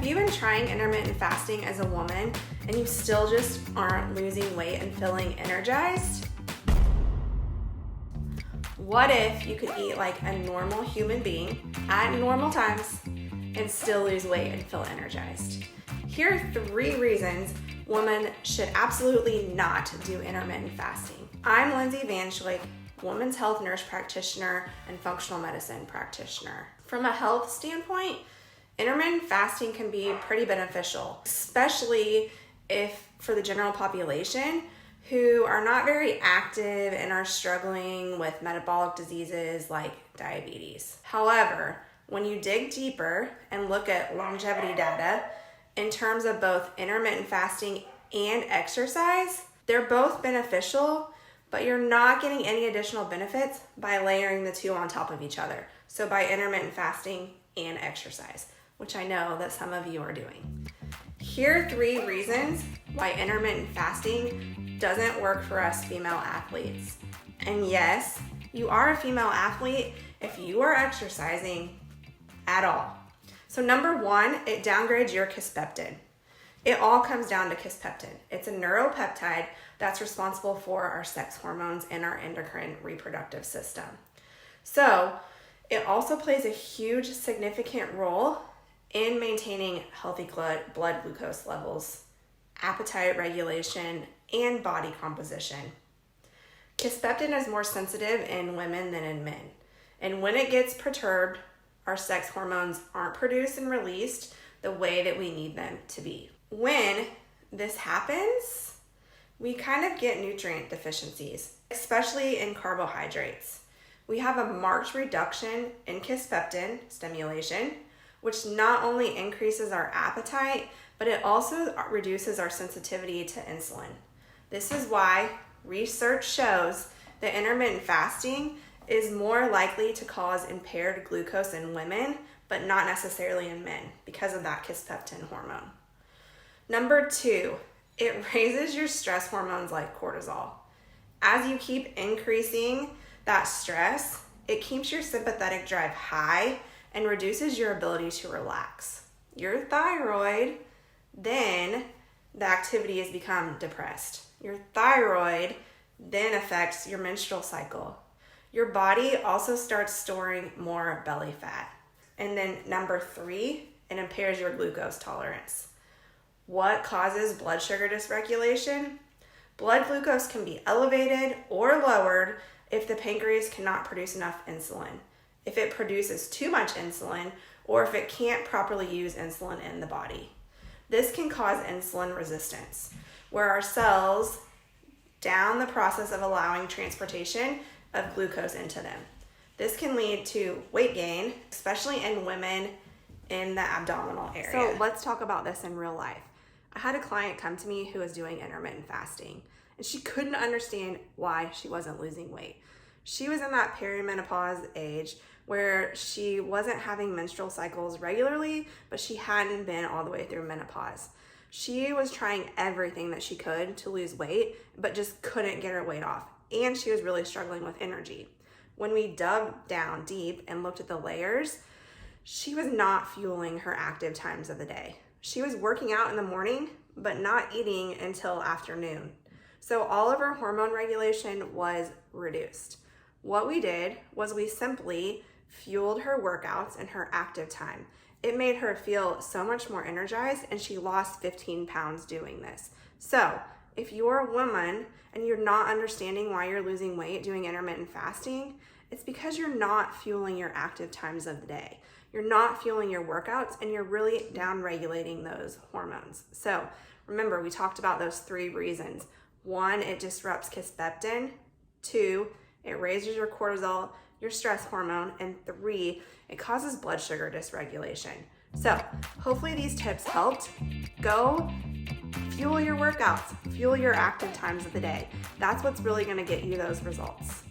Have you been trying intermittent fasting as a woman and you still just aren't losing weight and feeling energized? What if you could eat like a normal human being at normal times and still lose weight and feel energized? Here are 3 reasons women should absolutely not do intermittent fasting. I'm Lindsay Van Schlick, women's health nurse practitioner and functional medicine practitioner. From a health standpoint, intermittent fasting can be pretty beneficial, especially if for the general population who are not very active and are struggling with metabolic diseases like diabetes. However, when you dig deeper and look at longevity data in terms of both intermittent fasting and exercise, they're both beneficial, but you're not getting any additional benefits by layering the 2 on top of each other. So by intermittent fasting and exercise, which I know that some of you are doing. Here are 3 reasons why intermittent fasting doesn't work for us female athletes. And yes, you are a female athlete if you are exercising at all. So number 1, it downgrades your Kispeptin. It all comes down to Kispeptin. It's a neuropeptide that's responsible for our sex hormones and our endocrine reproductive system. So it also plays a huge significant role in maintaining healthy blood glucose levels, appetite regulation, and body composition. Kispeptin is more sensitive in women than in men. And when it gets perturbed, our sex hormones aren't produced and released the way that we need them to be. When this happens, we kind of get nutrient deficiencies, especially in carbohydrates. We have a marked reduction in Kispeptin stimulation, which not only increases our appetite, but it also reduces our sensitivity to insulin. This is why research shows that intermittent fasting is more likely to cause impaired glucose in women, but not necessarily in men because of that Kispeptin hormone. Number 2, it raises your stress hormones like cortisol. As you keep increasing that stress, it keeps your sympathetic drive high and reduces your ability to relax. Your thyroid, then the activity has become depressed. Your thyroid then affects your menstrual cycle. Your body also starts storing more belly fat. And then number 3, it impairs your glucose tolerance. What causes blood sugar dysregulation? Blood glucose can be elevated or lowered if the pancreas cannot produce enough insulin, if it produces too much insulin, or if it can't properly use insulin in the body. This can cause insulin resistance, where our cells down the process of allowing transportation of glucose into them. This can lead to weight gain, especially in women in the abdominal area. So let's talk about this in real life. I had a client come to me who was doing intermittent fasting, and she couldn't understand why she wasn't losing weight. She was in that perimenopause age where she wasn't having menstrual cycles regularly, but she hadn't been all the way through menopause. She was trying everything that she could to lose weight, but just couldn't get her weight off. And she was really struggling with energy. When we dug down deep and looked at the layers, she was not fueling her active times of the day. She was working out in the morning, but not eating until afternoon. So all of her hormone regulation was reduced. What we did was we simply fueled her workouts and her active time. It made her feel so much more energized, and she lost 15 pounds doing this. So if you're a woman and you're not understanding why you're losing weight doing intermittent fasting, it's because you're not fueling your active times of the day. You're not fueling your workouts, and you're really down-regulating those hormones. So remember, we talked about those 3 reasons. 1, it disrupts Kispeptin. 2, it raises your cortisol, your stress hormone. And 3, it causes blood sugar dysregulation. So hopefully these tips helped. Go fuel your workouts, fuel your active times of the day. That's what's really gonna get you those results.